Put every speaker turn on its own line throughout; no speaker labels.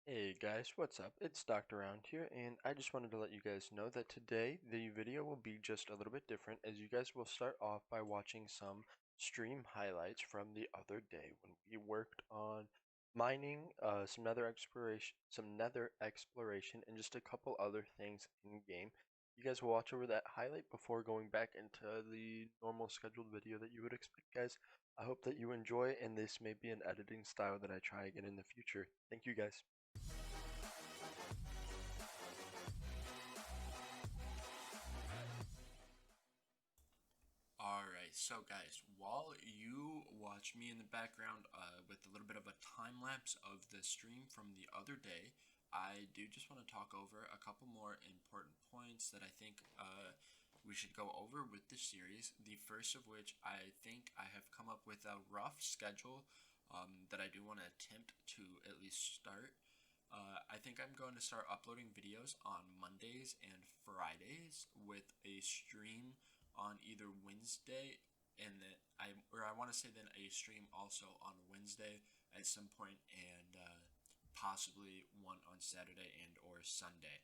Hey guys, what's up? It's Dr. Round here, and I just wanted to let you guys know that today the video will be just a little bit different, as you guys will start off by watching some stream highlights from the other day when we worked on mining, some nether exploration, and just a couple other things in game. You guys will watch over that highlight before going back into the normal scheduled video that you would expect, guys. I hope that you enjoy, and this may be an editing style that I try again in the future. Thank you guys.
Alright, so guys, while you watch me in the background with a little bit of a time lapse of the stream from the other day, I do just want to talk over a couple more important points that I think we should go over with this series. The first of which, I think I have come up with a rough schedule that I do want to attempt to at least start. I think I'm going to start uploading videos on Mondays and Fridays with a stream on either Wednesday and then I want to say then a stream also on Wednesday at some point and possibly one on Saturday and or Sunday.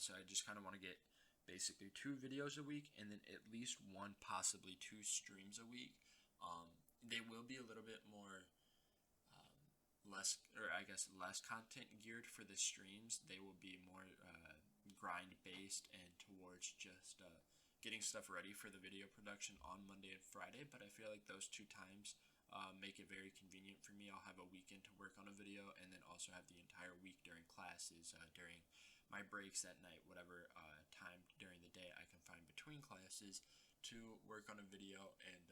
So I just kind of want to get basically 2 videos a week and then at least one, possibly 2 streams a week. They will be a little bit more less, or I guess less content geared for the streams. They will be more grind based and towards just getting stuff ready for the video production on Monday and Friday. But I feel like those 2 times make it very convenient for me. I'll have a weekend to work on a video and then also have the entire week during classes, during my breaks at night, whatever time during the day I can find between classes to work on a video. And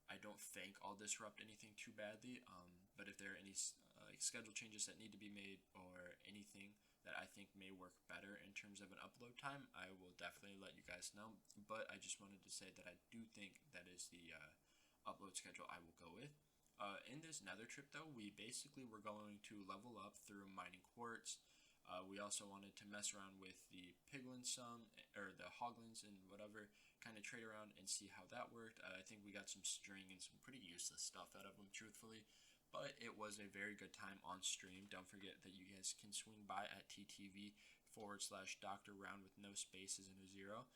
I don't think I'll disrupt anything too badly. But if there are any like schedule changes that need to be made or anything that I think may work better in terms of an upload time, I will definitely let you guys know. But I just wanted to say that I do think that is the upload schedule I will go with. In this nether trip, though, we basically were going to level up through mining quartz. We also wanted to mess around with the piglins some, or the hoglins and whatever, kind of trade around and see how that worked. I think we got some string and some pretty useless stuff out of them, truthfully. But it was a very good time on stream. Don't forget that you guys can swing by at ttv Dr. Round with no spaces and a zero.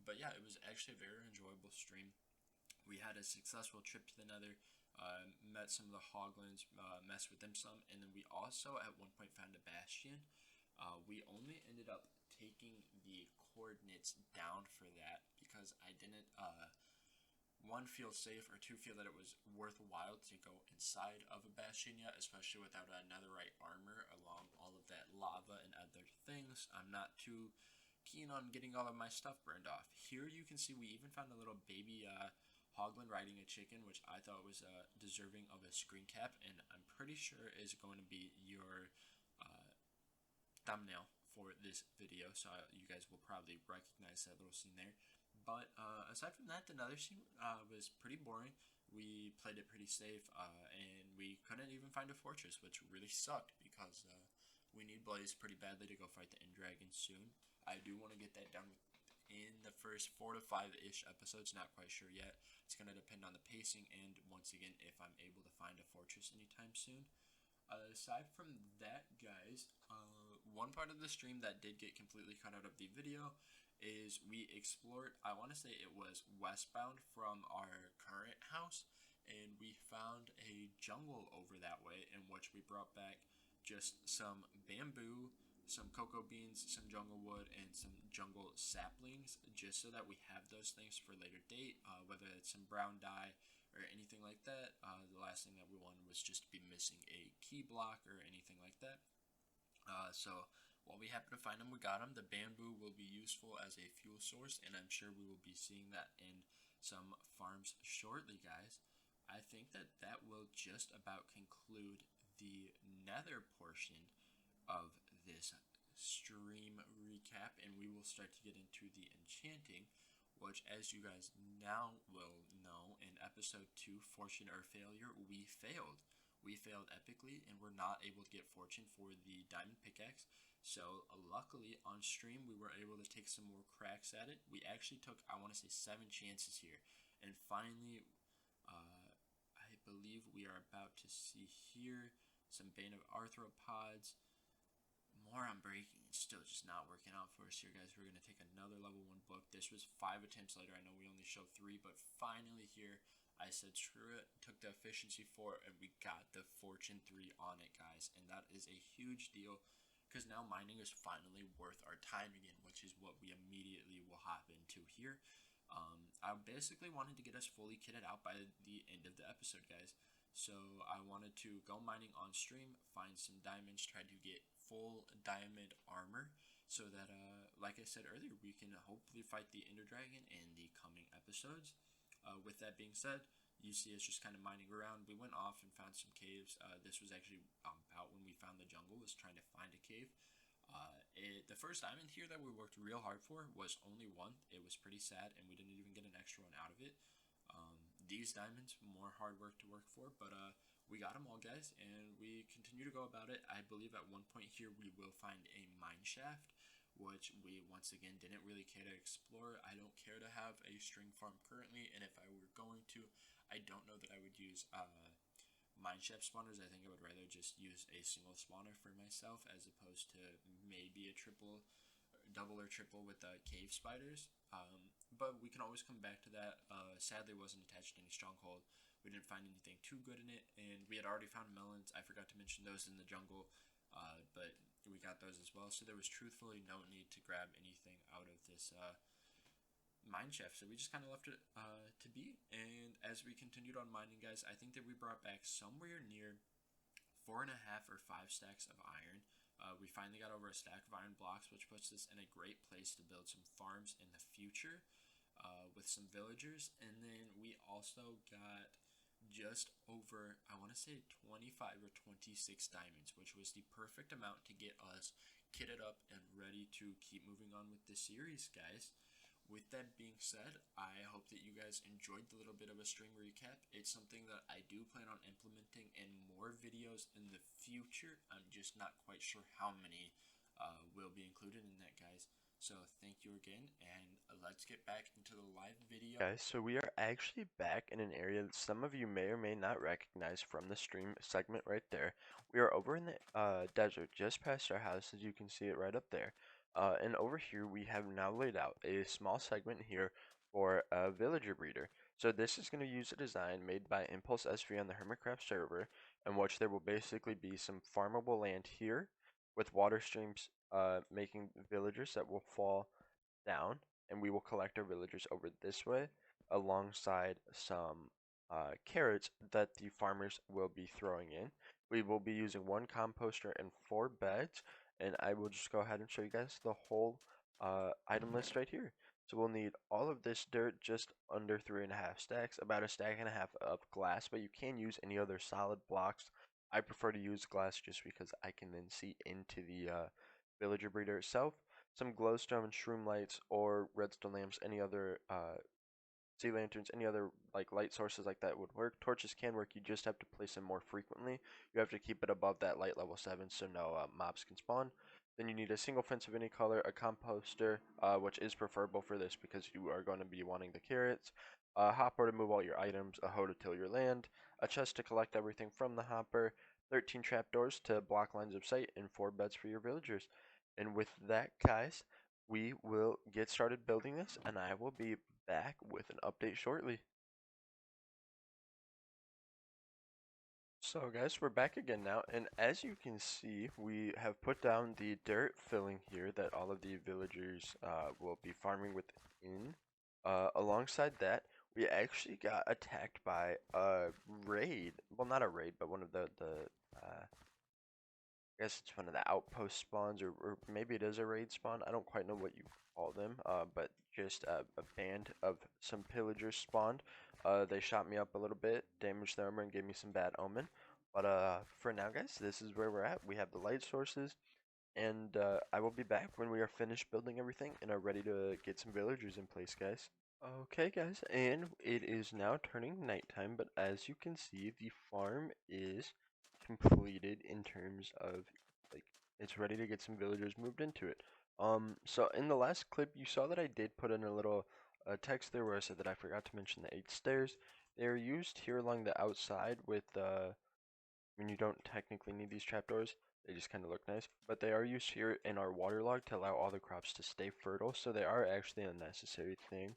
But yeah, it was actually a very enjoyable stream. We had a successful trip to the nether, met some of the hoglins, messed with them some, and then we also at one point found a bastion. We only ended up taking the coordinates down for that because I didn't, one, feel safe, or two, feel that it was worthwhile to go inside of a bastion yet, especially without a netherite armor along all of that lava and other things. I'm not too keen on getting all of my stuff burned off. Here you can see we even found a little baby hoglin riding a chicken, which I thought was deserving of a screen cap, and I'm pretty sure is going to be your thumbnail for this video, so you guys will probably recognize that little scene there. But aside from that, the nether scene was pretty boring. We played it pretty safe, and we couldn't even find a fortress, which really sucked because we need Blaze pretty badly to go fight the end dragon soon. I do want to get that done in the first 4 to 5-ish episodes, not quite sure yet. It's going to depend on the pacing and, once again, if I'm able to find a fortress anytime soon. Aside from that, guys, one part of the stream that did get completely cut out of the video is we explored, I want to say it was westbound from our current house, and we found a jungle over that way, in which we brought back just some bamboo, some cocoa beans, some jungle wood, and some jungle saplings, just so that we have those things for later date, whether it's some brown dye or anything like that. The last thing that we wanted was just to be missing a key block or anything like that. So while we happen to find them, we got them. The bamboo will be useful as a fuel source, and I'm sure we will be seeing that in some farms shortly, guys. I think that that will just about conclude the nether portion of this stream recap, and we will start to get into the enchanting, which, as you guys now will know, in episode 2, Fortune or Failure, we failed. We failed epically and were not able to get fortune for the diamond pickaxe. So luckily on stream we were able to take some more cracks at it. We actually took, I want to say, 7 chances here, and finally I believe we are about to see here, some bane of arthropods, more on breaking. It's still just not working out for us here, guys. We're going to take another level 1 book. This was 5 attempts later. I know we only showed 3, but finally here, I said screw it, took the efficiency 4, and we got the fortune 3 on it, guys. And that is a huge deal because now mining is finally worth our time again, which is what we immediately will hop into here. I basically wanted to get us fully kitted out by the end of the episode, guys. So I wanted to go mining on stream, find some diamonds, try to get full diamond armor, so that, like I said earlier, we can hopefully fight the Ender Dragon in the coming episodes. With that being said, you see us just kind of mining around. We went off and found some caves. This was actually about when we found the jungle, was trying to find a cave. The first diamond here that we worked real hard for was only 1. It was pretty sad, and we didn't even get an extra one out of it. These diamonds, more hard work to work for, but we got them all, guys, and we continue to go about it. I believe at one point here we will find a mine shaft, which we once again didn't really care to explore. I don't care to have a string farm currently, and if I were going to, I don't know that I would use mine shaft spawners. I think I would rather just use a single spawner for myself as opposed to maybe a triple, double or triple with cave spiders. But we can always come back to that. Sadly, it wasn't attached to any stronghold. We didn't find anything too good in it, and we had already found melons. I forgot to mention those in the jungle, but we got those as well. So there was truthfully no need to grab anything out of this mine shaft. So we just kind of left it to be. And as we continued on mining, guys, I think that we brought back somewhere near 4.5 or 5 stacks of iron. We finally got over a stack of iron blocks, which puts us in a great place to build some farms in the future with some villagers. And then we also got just over, I want to say 25 or 26 diamonds, which was the perfect amount to get us kitted up and ready to keep moving on with the series, guys. With that being said, I hope that you guys enjoyed the little bit of a stream recap. It's something that I do plan on implementing in more videos in the future. I'm just not quite sure how many will be included in that, guys. So thank you again, and let's get back into the live video.
Guys, so we are actually back in an area that some of you may or may not recognize from the stream segment right there. We are over in the desert, just past our house, as you can see it right up there. And over here, we have now laid out a small segment here for a villager breeder. So this is going to use a design made by Impulse SV on the Hermitcraft server, in which there will basically be some farmable land here, with water streams making villagers that will fall down, and we will collect our villagers over this way alongside some carrots that the farmers will be throwing in. We will be using 1 composter and 4 beds, and I will just go ahead and show you guys the whole item list right here. So we'll need all of this dirt, just under 3.5 stacks, about a stack and a half of glass, but you can use any other solid blocks. I prefer to use glass just because I can then see into the villager breeder itself. Some glowstone and shroom lights or redstone lamps, any other sea lanterns, any other like light sources like that would work. Torches can work, you just have to place them more frequently. You have to keep it above that light level 7 so no mobs can spawn. Then you need a single fence of any color, a composter, which is preferable for this because you are going to be wanting the carrots, a hopper to move all your items, a hoe to till your land, a chest to collect everything from the hopper, 13 trapdoors to block lines of sight, and 4 beds for your villagers. And with that, guys, we will get started building this, and I will be back with an update shortly. So guys, we're back again now, and as you can see, we have put down the dirt filling here that all of the villagers will be farming within. Alongside that, we actually got attacked by a raid. Well, not a raid, but one of I guess it's one of the outpost spawns, or maybe it is a raid spawn. I don't quite know what you call them, but just a band of some pillagers spawned. They shot me up a little bit, damaged the armor, and gave me some bad omen. But for now, guys, this is where we're at. We have the light sources, and I will be back when we are finished building everything and are ready to get some villagers in place, guys. Okay, guys, and it is now turning nighttime, but as you can see, the farm is completed in terms of, like, it's ready to get some villagers moved into it. So in the last clip, you saw that I did put in a little text there where I said that I forgot to mention the 8 stairs. They are used here along the outside with I mean, you don't technically need these trapdoors. They just kind of look nice, but they are used here in our waterlog to allow all the crops to stay fertile, so they are actually a necessary thing.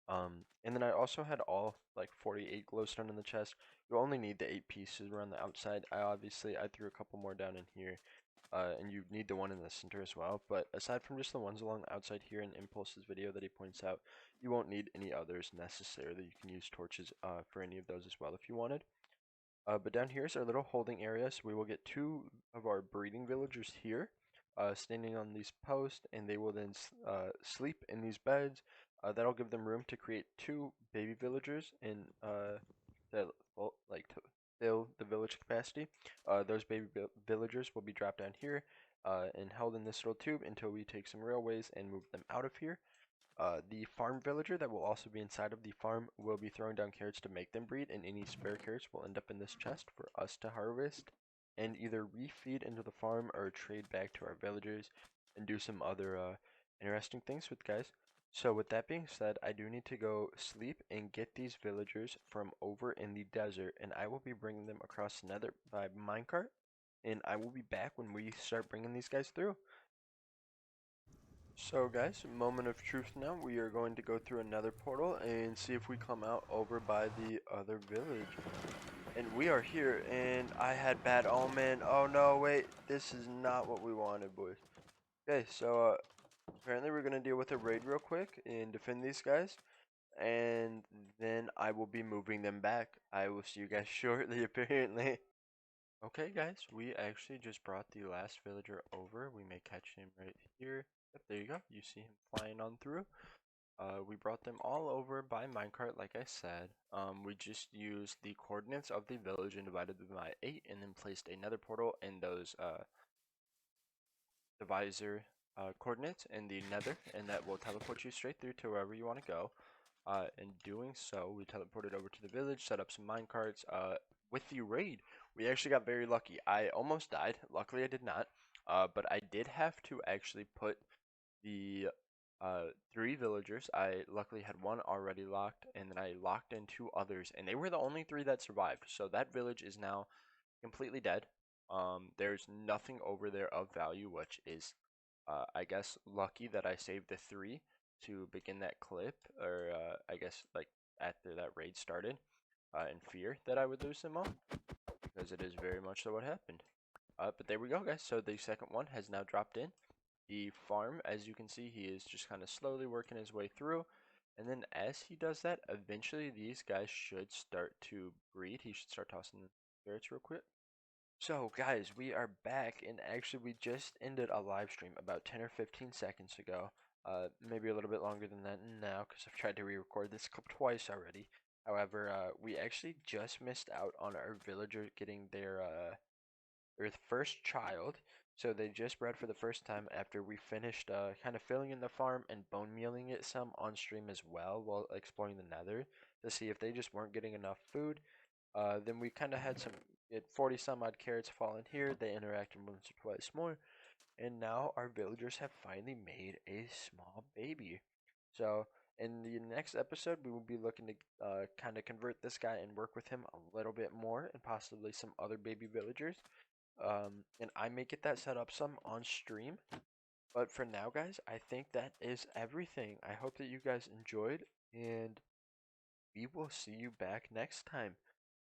And then I also had all like 48 glowstone in the chest. You only need the 8 pieces around the outside. I threw a couple more down in here, and you need the one in the center as well. But aside from just the ones along the outside here in Impulse's video that he points out, you won't need any others necessarily. You can use torches for any of those as well if you wanted. But down here is our little holding area, so we will get two of our breeding villagers here, standing on these posts, and they will then sleep in these beds. That'll give them room to create two baby villagers and that like to fill the village capacity. Those baby villagers will be dropped down here and held in this little tube until we take some railways and move them out of here. The farm villager that will also be inside of the farm will be throwing down carrots to make them breed, and any spare carrots will end up in this chest for us to harvest and either refeed into the farm or trade back to our villagers and do some other interesting things with guys. So with that being said, I do need to go sleep and get these villagers from over in the desert, and I will be bringing them across the nether by minecart, and I will be back when we start bringing these guys through. So guys, moment of truth now. We are going to go through another portal and see if we come out over by the other village. And we are here, and I had bad omen. Oh no, wait, this is not what we wanted, boys. Okay, so apparently we're gonna deal with a raid real quick and defend these guys, and then I will be moving them back. I will see you guys shortly, apparently. Okay, guys, we actually just brought the last villager over. We may catch him right here. Yep, there you go. You see him flying on through. We brought them all over by minecart, like I said. We just used the coordinates of the village and divided them by 8, and then placed another portal in those divisor coordinates in the nether, and that will teleport you straight through to wherever you want to go. In doing so, we teleported over to the village, set up some minecarts. With the raid, we actually got very lucky. I almost died. Luckily, I did not. But I did have to actually put the 3 villagers. I luckily had one already locked, and then I locked in 2 others, and they were the only 3 that survived. So that village is now completely dead. There's nothing over there of value, which is, I guess, lucky that I saved the 3 to begin that clip, or I guess like after that raid started, in fear that I would lose them all, because it is very much so what happened. But there we go, guys. So the second one has now dropped in. The farm, as you can see, he is just kind of slowly working his way through. And then as he does that, eventually these guys should start to breed. He should start tossing the carrots real quick. So guys, we are back, and actually we just ended a live stream about 10 or 15 seconds ago. Maybe a little bit longer than that now, because I've tried to re-record this clip twice already. However, we actually just missed out on our villager getting their first child. So they just bred for the first time after we finished kind of filling in the farm and bone mealing it some on stream as well while exploring the nether to see if they just weren't getting enough food. Then we kind of had 40 some odd carrots fall in here. They interacted once or twice more. And now our villagers have finally made a small baby. So in the next episode, we will be looking to kind of convert this guy and work with him a little bit more and possibly some other baby villagers. And I may get that set up some on stream. But for now, guys, I think that is everything. I hope that you guys enjoyed, and we will see you back next time.